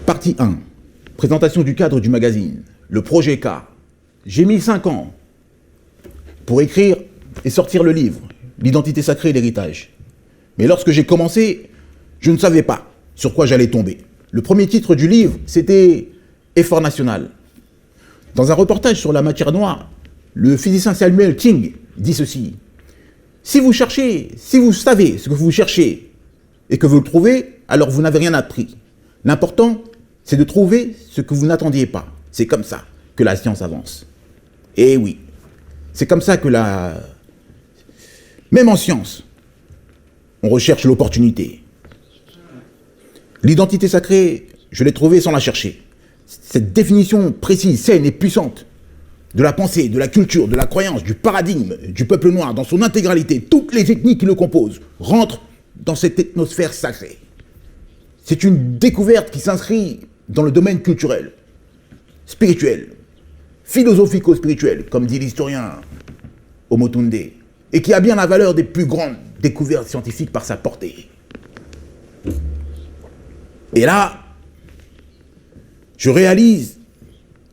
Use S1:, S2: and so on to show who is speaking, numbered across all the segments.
S1: Partie 1. Présentation du cadre du magazine. Le projet K. J'ai mis 5 ans pour écrire et sortir le livre, L'identité sacrée et l'héritage. Mais lorsque j'ai commencé, je ne savais pas sur quoi j'allais tomber. Le premier titre du livre, c'était Effort national. Dans un reportage sur la matière noire, le physicien Samuel King dit ceci. Si vous savez ce que vous cherchez et que vous le trouvez, alors vous n'avez rien appris. L'important, c'est de trouver ce que vous n'attendiez pas. C'est comme ça que la science avance. Et oui, c'est comme ça que même en science, on recherche l'opportunité. L'identité sacrée, je l'ai trouvée sans la chercher. Cette définition précise, saine et puissante de la pensée, de la culture, de la croyance, du paradigme du peuple noir dans son intégralité, toutes les ethnies qui le composent, rentrent dans cette atmosphère sacrée. C'est une découverte qui s'inscrit dans le domaine culturel, spirituel, philosophico-spirituel, comme dit l'historien Omotunde, et qui a bien la valeur des plus grandes découvertes scientifiques par sa portée. Et là, je réalise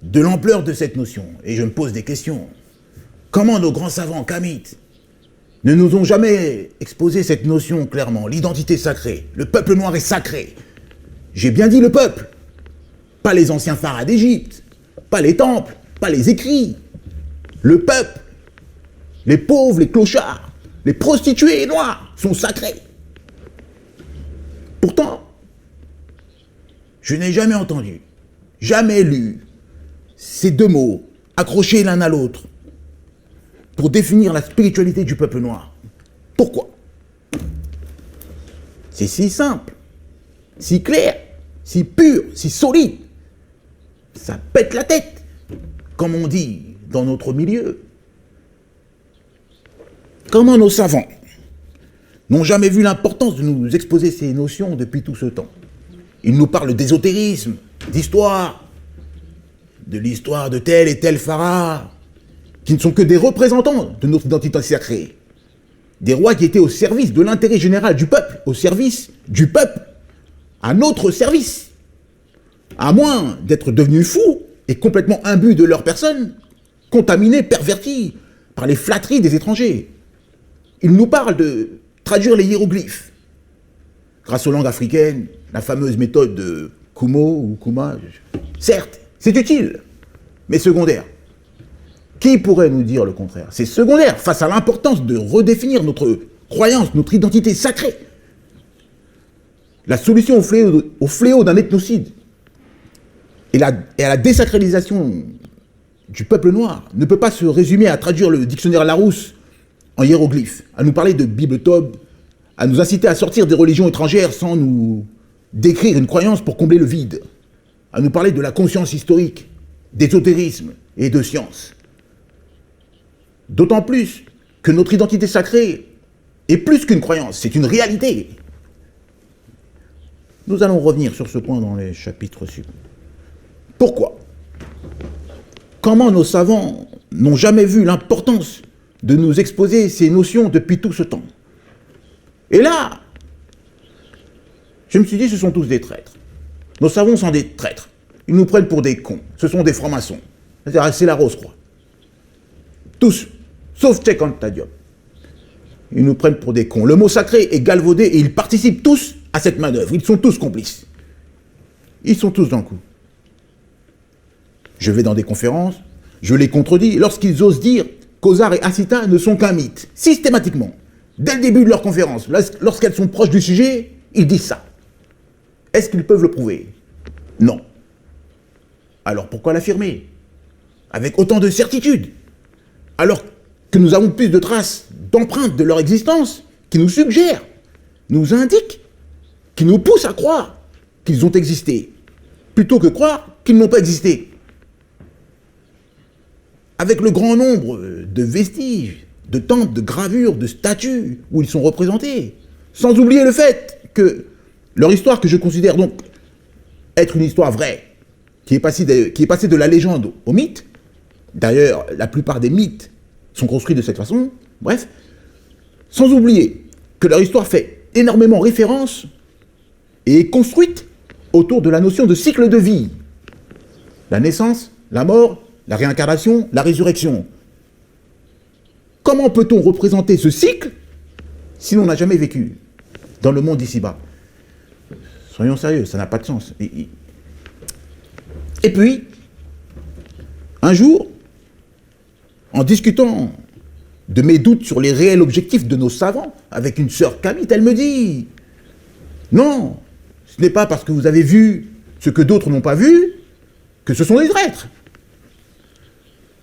S1: de l'ampleur de cette notion, et je me pose des questions. Comment nos grands savants kamites ne nous ont jamais exposé cette notion clairement, l'identité sacrée, le peuple noir est sacré. J'ai bien dit le peuple, pas les anciens pharaons d'Égypte, pas les temples, pas les écrits. Le peuple, les pauvres, les clochards, les prostituées noirs sont sacrés. Pourtant, je n'ai jamais entendu, jamais lu ces deux mots accrochés l'un à l'autre pour définir la spiritualité du peuple noir. Pourquoi? C'est si simple, si clair, si pur, si solide. Ça pète la tête, comme on dit dans notre milieu. Comment nos savants n'ont jamais vu l'importance de nous exposer ces notions depuis tout ce temps? Ils nous parlent d'ésotérisme, d'histoire, de l'histoire de tel et tel pharaon, qui ne sont que des représentants de notre identité sacrée. Des rois qui étaient au service de l'intérêt général du peuple, au service du peuple, à notre service. À moins d'être devenus fous et complètement imbus de leur personne, contaminés, pervertis par les flatteries des étrangers. Ils nous parlent de traduire les hiéroglyphes. Grâce aux langues africaines, la fameuse méthode de Kumo ou Kuma, certes, c'est utile, mais secondaire. Qui pourrait nous dire le contraire? C'est secondaire face à l'importance de redéfinir notre croyance, notre identité sacrée. La solution au fléau d'un ethnocide et à la désacralisation du peuple noir ne peut pas se résumer à traduire le dictionnaire Larousse en hiéroglyphes, à nous parler de Bible Tob, à nous inciter à sortir des religions étrangères sans nous décrire une croyance pour combler le vide, à nous parler de la conscience historique, d'ésotérisme et de science. D'autant plus que notre identité sacrée est plus qu'une croyance, c'est une réalité. Nous allons revenir sur ce point dans les chapitres suivants. Pourquoi? Comment nos savants n'ont jamais vu l'importance de nous exposer ces notions depuis tout ce temps? Et là, je me suis dit, ce sont tous des traîtres. Nos savants sont des traîtres. Ils nous prennent pour des cons. Ce sont des francs-maçons. C'est la Rose-Croix. Tous, sauf Cheikh Anta Diop. Ils nous prennent pour des cons. Le mot sacré est galvaudé et ils participent tous à cette manœuvre. Ils sont tous complices. Ils sont tous dans le coup. Je vais dans des conférences, je les contredis lorsqu'ils osent dire qu'Ozar et Asita ne sont qu'un mythe. Systématiquement. Dès le début de leur conférence, lorsqu'elles sont proches du sujet, ils disent ça. Est-ce qu'ils peuvent le prouver? Non. Alors pourquoi l'affirmer avec autant de certitude? Alors que nous avons plus de traces, d'empreintes de leur existence, qui nous suggèrent, nous indiquent, qui nous poussent à croire qu'ils ont existé, plutôt que croire qu'ils n'ont pas existé. Avec le grand nombre de vestiges, de temples, de gravures, de statues où ils sont représentés, sans oublier le fait que leur histoire, que je considère donc être une histoire vraie, qui est passée de la légende au mythe, d'ailleurs la plupart des mythes sont construits de cette façon, bref, sans oublier que leur histoire fait énormément référence et est construite autour de la notion de cycle de vie. La naissance, la mort, la réincarnation, la résurrection. Comment peut-on représenter ce cycle si l'on n'a jamais vécu dans le monde d'ici-bas? Soyons sérieux, ça n'a pas de sens. Et puis, un jour, en discutant de mes doutes sur les réels objectifs de nos savants, avec une sœur Camille, elle me dit « Non, ce n'est pas parce que vous avez vu ce que d'autres n'ont pas vu que ce sont des traîtres. »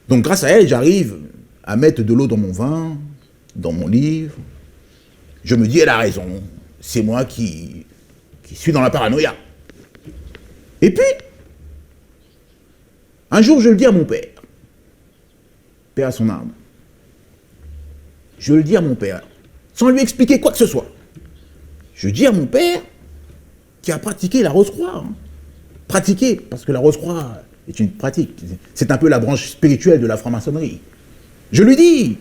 S1: Donc grâce à elle, j'arrive à mettre de l'eau dans mon vin, dans mon livre. Je me dis, elle a raison, c'est moi qui suis dans la paranoïa. Et puis, un jour, je le dis à mon père, paix à son âme. Je le dis à mon père, sans lui expliquer quoi que ce soit. Je dis à mon père, qui a pratiqué la Rose-Croix. Pratiqué, parce que la Rose-Croix est une pratique. C'est un peu la branche spirituelle de la franc-maçonnerie. Je lui dis,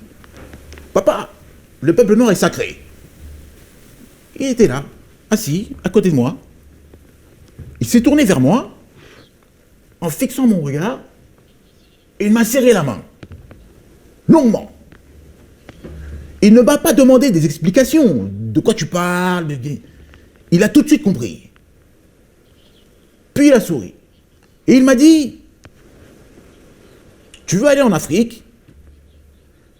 S1: papa, le peuple noir est sacré. Il était là, assis, à côté de moi. Il s'est tourné vers moi, en fixant mon regard, et il m'a serré la main, longuement. Il ne m'a pas demandé des explications, de quoi tu parles. Il a tout de suite compris. Puis il a souri. Et il m'a dit, tu veux aller en Afrique?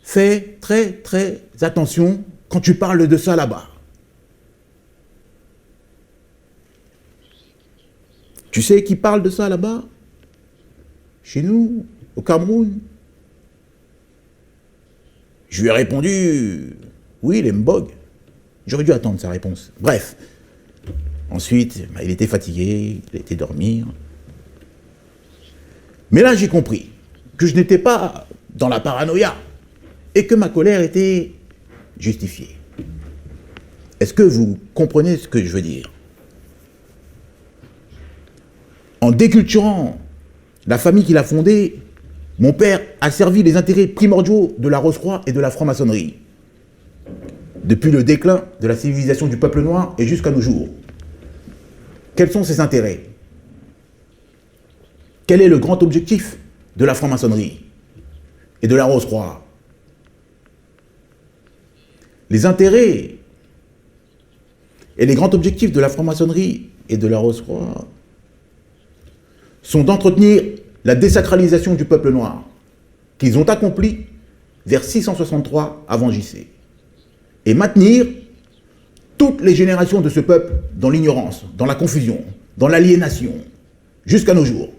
S1: Fais très très attention quand tu parles de ça là-bas. Tu sais qui parle de ça là-bas? Chez nous, au Cameroun? Je lui ai répondu, oui, les Mbog. J'aurais dû attendre sa réponse. Bref. Ensuite, il était fatigué, il était dormir. Mais là, j'ai compris que je n'étais pas dans la paranoïa et que ma colère était justifiée. Est-ce que vous comprenez ce que je veux dire? En déculturant la famille qu'il a fondée, mon père a servi les intérêts primordiaux de la Rose-Croix et de la franc-maçonnerie. Depuis le déclin de la civilisation du peuple noir et jusqu'à nos jours. Quels sont ses intérêts? Quel est le grand objectif de la franc-maçonnerie et de la Rose-Croix? Les intérêts et les grands objectifs de la franc-maçonnerie et de la Rose-Croix sont d'entretenir la désacralisation du peuple noir qu'ils ont accompli vers 663 avant JC et maintenir toutes les générations de ce peuple dans l'ignorance, dans la confusion, dans l'aliénation, jusqu'à nos jours.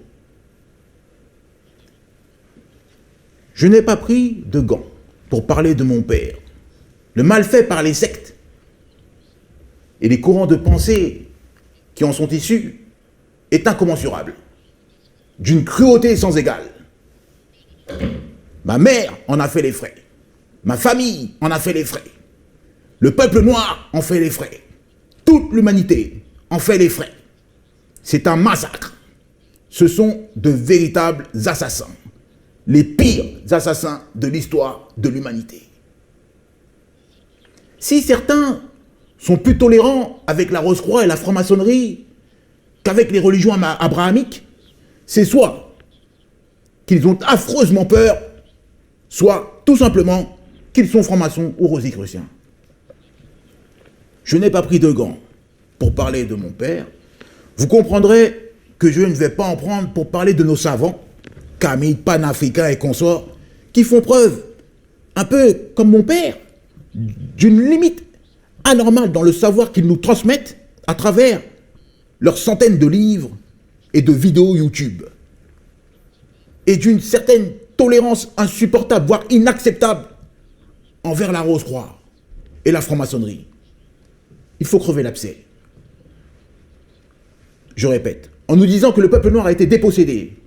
S1: Je n'ai pas pris de gants pour parler de mon père. Le mal fait par les sectes et les courants de pensée qui en sont issus est incommensurable, d'une cruauté sans égale. Ma mère en a fait les frais. Ma famille en a fait les frais. Le peuple noir en fait les frais. Toute l'humanité en fait les frais. C'est un massacre. Ce sont de véritables assassins. Les pires assassins de l'histoire de l'humanité. Si certains sont plus tolérants avec la Rose-Croix et la franc-maçonnerie qu'avec les religions abrahamiques, c'est soit qu'ils ont affreusement peur, soit tout simplement qu'ils sont francs-maçons ou rosicruciens. Je n'ai pas pris de gants pour parler de mon père. Vous comprendrez que je ne vais pas en prendre pour parler de nos savants, Camille, panafricains et consorts, qui font preuve, un peu comme mon père, d'une limite anormale dans le savoir qu'ils nous transmettent à travers leurs centaines de livres et de vidéos YouTube. Et d'une certaine tolérance insupportable, voire inacceptable, envers la Rose-Croix et la franc-maçonnerie. Il faut crever l'abcès. Je répète, en nous disant que le peuple noir a été dépossédé,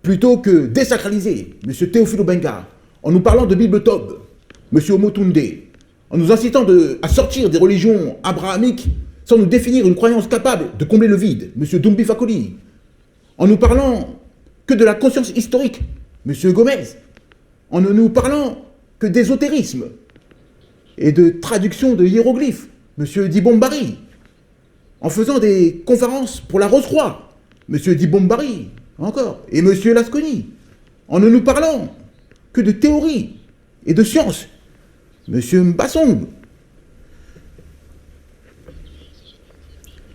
S1: plutôt que désacralisé, M. Théophile Obenga, en nous parlant de Bible Tob, M. Omotunde, en nous incitant à sortir des religions abrahamiques sans nous définir une croyance capable de combler le vide, M. Dumbi Fakoli, en nous parlant que de la conscience historique, M. Gomez, en ne nous parlant que d'ésotérisme et de traduction de hiéroglyphes, M. Dibombari, en faisant des conférences pour la Rose-Croix, M. Dibombari, encore, et M. Lasconi, en ne nous parlant que de théorie et de science. M. Mbassong.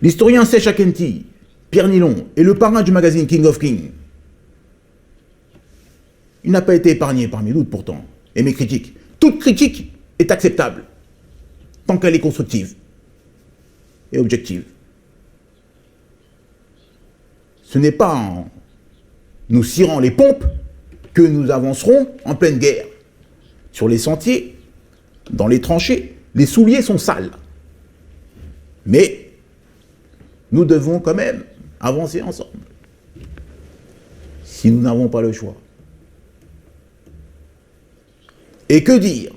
S1: L'historien Sech Akenti, Pierre Nilon, et le parrain du magazine King of Kings. Il n'a pas été épargné parmi d'autres pourtant. Et mes critiques. Toute critique est acceptable, tant qu'elle est constructive et objective. Ce n'est pas en nous cirant les pompes que nous avancerons en pleine guerre. Sur les sentiers, dans les tranchées, les souliers sont sales. Mais nous devons quand même avancer ensemble. Si nous n'avons pas le choix. Et que dire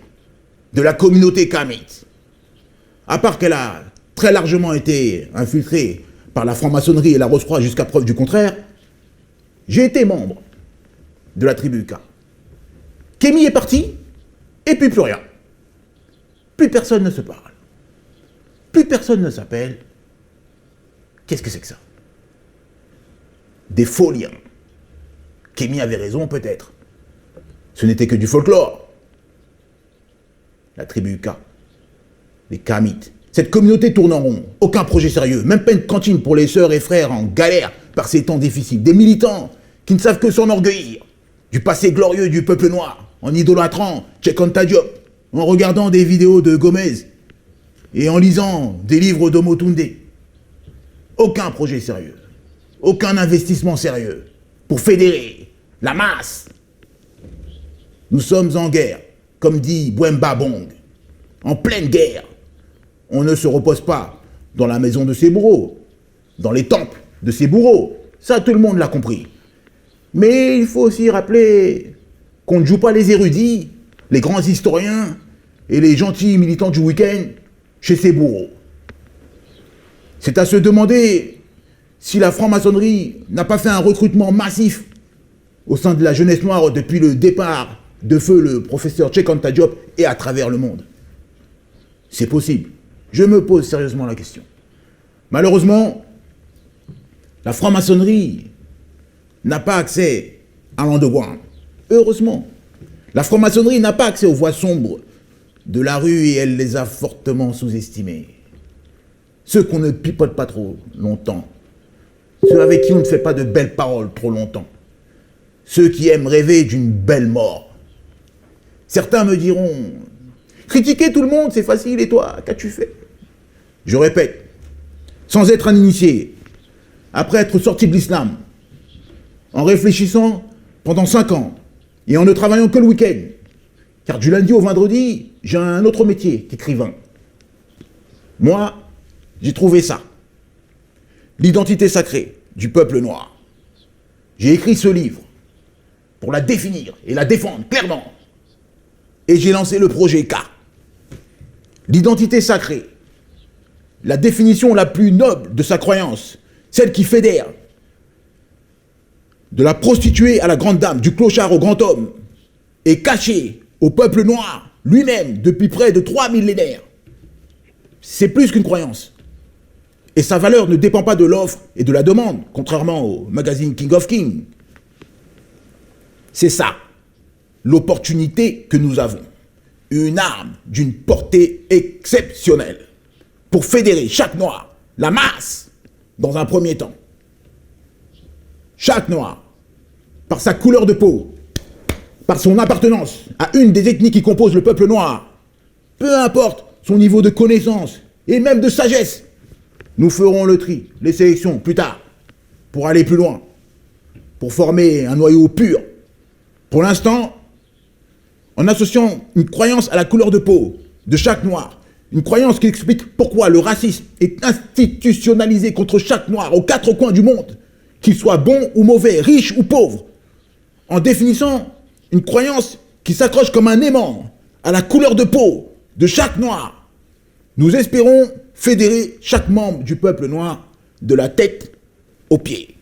S1: de la communauté kamite? À part qu'elle a très largement été infiltrée par la franc-maçonnerie et la Rose-Croix jusqu'à preuve du contraire, j'ai été membre de la tribu K. Kémy est parti, et puis plus rien. Plus personne ne se parle. Plus personne ne s'appelle. Qu'est-ce que c'est que ça? Des faux liens. Kémy avait raison peut-être. Ce n'était que du folklore. La tribu K, les Kamites. Cette communauté tourne en rond, aucun projet sérieux, même pas une cantine pour les sœurs et frères en galère par ces temps difficiles. Des militants qui ne savent que s'enorgueillir du passé glorieux du peuple noir, en idolâtrant Cheikh Anta Diop, en regardant des vidéos de Gomez et en lisant des livres d'Omotunde. Aucun projet sérieux, aucun investissement sérieux pour fédérer la masse. Nous sommes en guerre. Comme dit Bwemba Bong, en pleine guerre, on ne se repose pas dans la maison de ses bourreaux, dans les temples de ses bourreaux. Ça, tout le monde l'a compris. Mais il faut aussi rappeler qu'on ne joue pas les érudits, les grands historiens et les gentils militants du week-end chez ses bourreaux. C'est à se demander si la franc-maçonnerie n'a pas fait un recrutement massif au sein de la jeunesse noire depuis le départ de feu le professeur Cheikh Anta Diop et à travers le monde. C'est possible. Je me pose sérieusement la question. Malheureusement, la franc-maçonnerie n'a pas accès à l'underground. Heureusement. La franc-maçonnerie n'a pas accès aux voies sombres de la rue et elle les a fortement sous-estimées. Ceux qu'on ne pipote pas trop longtemps. Ceux avec qui on ne fait pas de belles paroles trop longtemps. Ceux qui aiment rêver d'une belle mort. Certains me diront, critiquer tout le monde, c'est facile, et toi, qu'as-tu fait? Je répète, sans être un initié, après être sorti de l'islam, en réfléchissant pendant 5 ans, et en ne travaillant que le week-end, car du lundi au vendredi, j'ai un autre métier qu'écrivain. Moi, j'ai trouvé ça, l'identité sacrée du peuple noir. J'ai écrit ce livre pour la définir et la défendre clairement. Et j'ai lancé le projet K. L'identité sacrée, la définition la plus noble de sa croyance, celle qui fédère, de la prostituée à la grande dame, du clochard au grand homme, est cachée au peuple noir lui-même depuis près de 3 millénaires. C'est plus qu'une croyance. Et sa valeur ne dépend pas de l'offre et de la demande, contrairement au magazine King of Kings. C'est ça, l'opportunité que nous avons. Une arme d'une portée exceptionnelle pour fédérer chaque noir, la masse, dans un premier temps. Chaque noir, par sa couleur de peau, par son appartenance à une des ethnies qui composent le peuple noir, peu importe son niveau de connaissance et même de sagesse, nous ferons le tri, les sélections plus tard, pour aller plus loin, pour former un noyau pur. Pour l'instant, en associant une croyance à la couleur de peau de chaque noir, une croyance qui explique pourquoi le racisme est institutionnalisé contre chaque noir aux 4 coins du monde, qu'il soit bon ou mauvais, riche ou pauvre, en définissant une croyance qui s'accroche comme un aimant à la couleur de peau de chaque noir. Nous espérons fédérer chaque membre du peuple noir de la tête aux pieds.